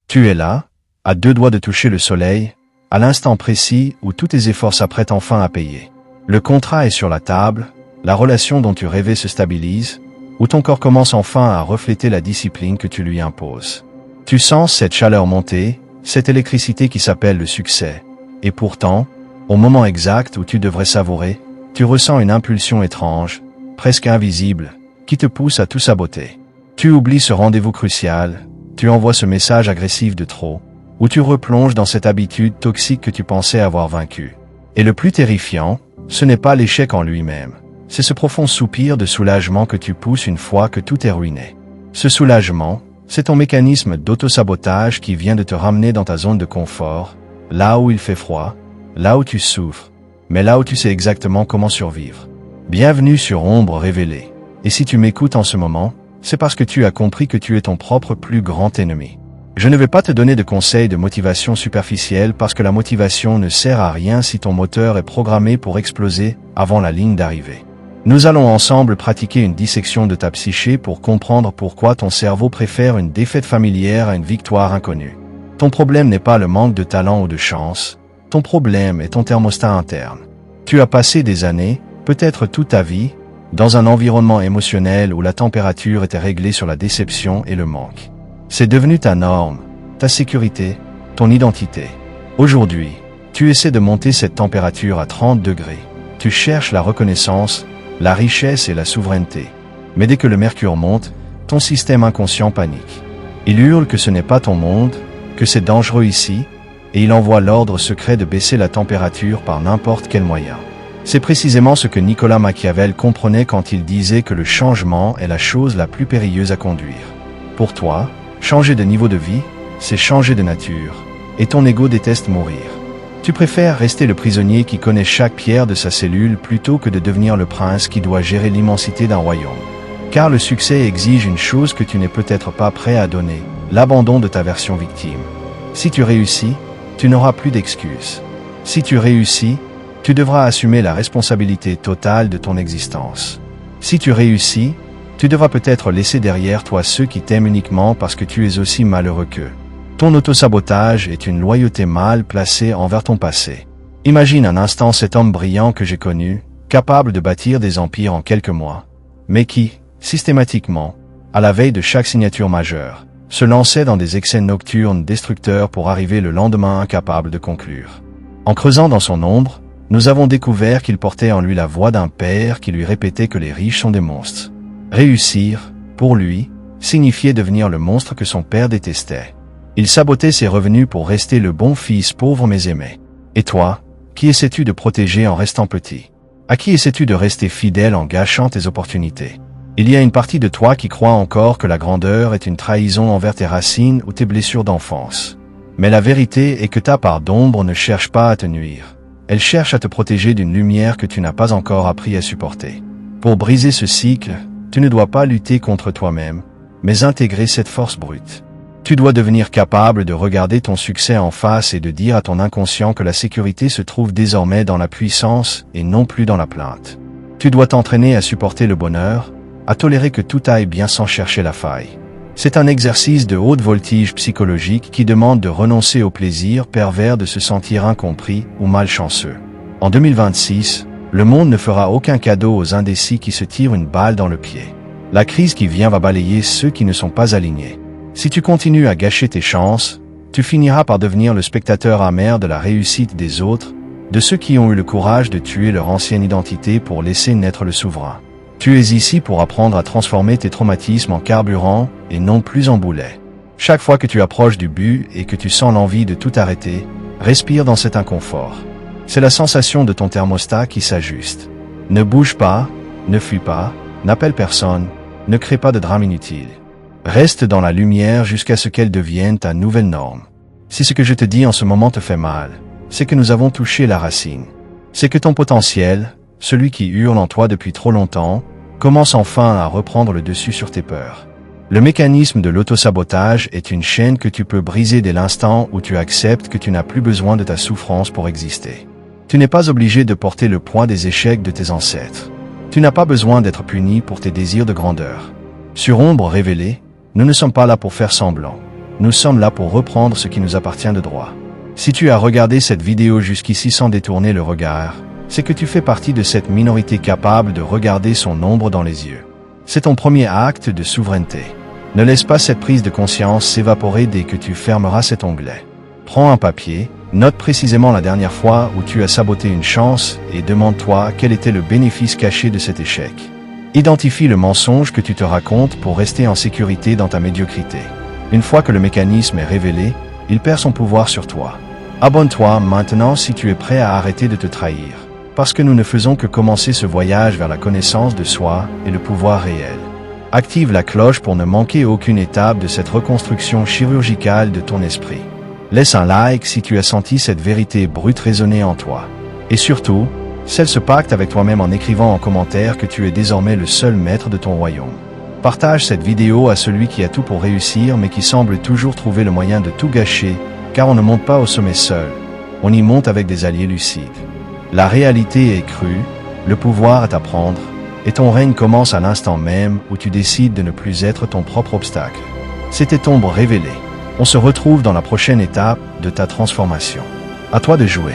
Tu es là, à 2 doigts de toucher le soleil, à l'instant précis où tous tes efforts s'apprêtent enfin à payer. Le contrat est sur la table, la relation dont tu rêvais se stabilise, où ton corps commence enfin à refléter la discipline que tu lui imposes. Tu sens cette chaleur monter, cette électricité qui s'appelle le succès. Et pourtant, au moment exact où tu devrais savourer, tu ressens une impulsion étrange, presque invisible, qui te pousse à tout saboter. Tu oublies ce rendez-vous crucial, tu envoies ce message agressif de trop, ou tu replonges dans cette habitude toxique que tu pensais avoir vaincue. Et le plus terrifiant, ce n'est pas l'échec en lui-même, c'est ce profond soupir de soulagement que tu pousses une fois que tout est ruiné. Ce soulagement, c'est ton mécanisme d'auto-sabotage qui vient de te ramener dans ta zone de confort, là où il fait froid, là où tu souffres, mais là où tu sais exactement comment survivre. Bienvenue sur Ombre Révélée. Et si tu m'écoutes en ce moment, c'est parce que tu as compris que tu es ton propre plus grand ennemi. Je ne vais pas te donner de conseils de motivation superficielle parce que la motivation ne sert à rien si ton moteur est programmé pour exploser avant la ligne d'arrivée. Nous allons ensemble pratiquer une dissection de ta psyché pour comprendre pourquoi ton cerveau préfère une défaite familière à une victoire inconnue. Ton problème n'est pas le manque de talent ou de chance, ton problème est ton thermostat interne. Tu as passé des années, peut-être toute ta vie, dans un environnement émotionnel où la température était réglée sur la déception et le manque. C'est devenu ta norme, ta sécurité, ton identité. Aujourd'hui, tu essaies de monter cette température à 30 degrés. Tu cherches la reconnaissance, la richesse et la souveraineté. Mais dès que le mercure monte, ton système inconscient panique. Il hurle que ce n'est pas ton monde, que c'est dangereux ici, et il envoie l'ordre secret de baisser la température par n'importe quel moyen. C'est précisément ce que Nicolas Machiavel comprenait quand il disait que le changement est la chose la plus périlleuse à conduire. Pour toi, changer de niveau de vie, c'est changer de nature, et ton ego déteste mourir. Tu préfères rester le prisonnier qui connaît chaque pierre de sa cellule plutôt que de devenir le prince qui doit gérer l'immensité d'un royaume. Car le succès exige une chose que tu n'es peut-être pas prêt à donner, l'abandon de ta version victime. Si tu réussis, tu n'auras plus d'excuses. Si tu réussis, tu devras assumer la responsabilité totale de ton existence. Si tu réussis, tu devras peut-être laisser derrière toi ceux qui t'aiment uniquement parce que tu es aussi malheureux qu'eux. Ton autosabotage est une loyauté mal placée envers ton passé. Imagine un instant cet homme brillant que j'ai connu, capable de bâtir des empires en quelques mois, mais qui, systématiquement, à la veille de chaque signature majeure, se lançait dans des excès nocturnes destructeurs pour arriver le lendemain incapable de conclure. En creusant dans son ombre, nous avons découvert qu'il portait en lui la voix d'un père qui lui répétait que les riches sont des monstres. Réussir, pour lui, signifiait devenir le monstre que son père détestait. Il sabotait ses revenus pour rester le bon fils pauvre mais aimé. Et toi, qui essaies-tu de protéger en restant petit? À qui essaies-tu de rester fidèle en gâchant tes opportunités? Il y a une partie de toi qui croit encore que la grandeur est une trahison envers tes racines ou tes blessures d'enfance. Mais la vérité est que ta part d'ombre ne cherche pas à te nuire. Elle cherche à te protéger d'une lumière que tu n'as pas encore appris à supporter. Pour briser ce cycle, tu ne dois pas lutter contre toi-même, mais intégrer cette force brute. Tu dois devenir capable de regarder ton succès en face et de dire à ton inconscient que la sécurité se trouve désormais dans la puissance et non plus dans la plainte. Tu dois t'entraîner à supporter le bonheur, à tolérer que tout aille bien sans chercher la faille. C'est un exercice de haute voltige psychologique qui demande de renoncer au plaisir pervers de se sentir incompris ou malchanceux. En 2026, le monde ne fera aucun cadeau aux indécis qui se tirent une balle dans le pied. La crise qui vient va balayer ceux qui ne sont pas alignés. Si tu continues à gâcher tes chances, tu finiras par devenir le spectateur amer de la réussite des autres, de ceux qui ont eu le courage de tuer leur ancienne identité pour laisser naître le souverain. Tu es ici pour apprendre à transformer tes traumatismes en carburant et non plus en boulet. Chaque fois que tu approches du but et que tu sens l'envie de tout arrêter, respire dans cet inconfort. C'est la sensation de ton thermostat qui s'ajuste. Ne bouge pas, ne fuis pas, n'appelle personne, ne crée pas de drame inutile. Reste dans la lumière jusqu'à ce qu'elle devienne ta nouvelle norme. Si ce que je te dis en ce moment te fait mal, c'est que nous avons touché la racine. C'est que ton potentiel, celui qui hurle en toi depuis trop longtemps, commence enfin à reprendre le dessus sur tes peurs. Le mécanisme de l'autosabotage est une chaîne que tu peux briser dès l'instant où tu acceptes que tu n'as plus besoin de ta souffrance pour exister. Tu n'es pas obligé de porter le poids des échecs de tes ancêtres. Tu n'as pas besoin d'être puni pour tes désirs de grandeur. Sur Ombre Révélée, nous ne sommes pas là pour faire semblant. nous sommes là pour reprendre ce qui nous appartient de droit. Si tu as regardé cette vidéo jusqu'ici sans détourner le regard, c'est que tu fais partie de cette minorité capable de regarder son ombre dans les yeux. C'est ton premier acte de souveraineté. Ne laisse pas cette prise de conscience s'évaporer dès que tu fermeras cet onglet. Prends un papier, note précisément la dernière fois où tu as saboté une chance et demande-toi quel était le bénéfice caché de cet échec. Identifie le mensonge que tu te racontes pour rester en sécurité dans ta médiocrité. Une fois que le mécanisme est révélé, il perd son pouvoir sur toi. Abonne-toi maintenant si tu es prêt à arrêter de te trahir. Parce que nous ne faisons que commencer ce voyage vers la connaissance de soi et le pouvoir réel. Active la cloche pour ne manquer aucune étape de cette reconstruction chirurgicale de ton esprit. Laisse un like si tu as senti cette vérité brute résonner en toi. Et surtout, scelle ce pacte avec toi-même en écrivant en commentaire que tu es désormais le seul maître de ton royaume. Partage cette vidéo à celui qui a tout pour réussir mais qui semble toujours trouver le moyen de tout gâcher, car on ne monte pas au sommet seul, on y monte avec des alliés lucides. La réalité est crue, le pouvoir est à prendre, et ton règne commence à l'instant même où tu décides de ne plus être ton propre obstacle. C'était Ombre révélée. On se retrouve dans la prochaine étape de ta transformation. À toi de jouer.